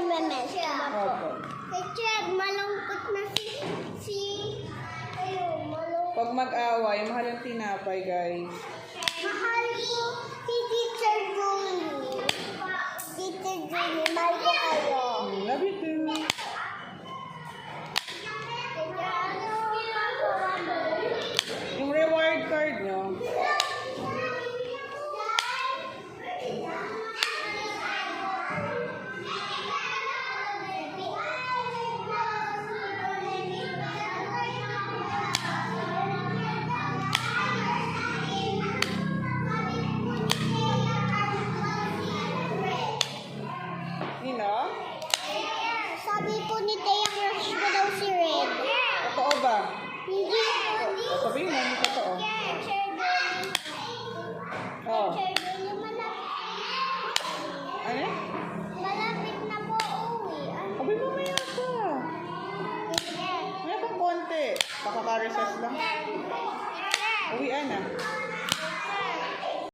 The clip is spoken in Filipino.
magme-mess. Opo. Teacher, malungkot na malungkot. Pag mag-away, mahal yung tinapay, guys. Mahal ko si Teacher Julie. Teacher Julie, mahal ko kayo. Love you too. Yung reward card nyo, Nino? Sabi po ni Thea, crush ko daw si Red. Totoo ba? Hindi. O, sabihin mo, hindi totoo. Teacher Julie. Oh. Teacher Julie, Ano? malapit na po uwi. Sabi mo, maya pa. Maya pang konti. Baka ka-recess lang. Uwian na.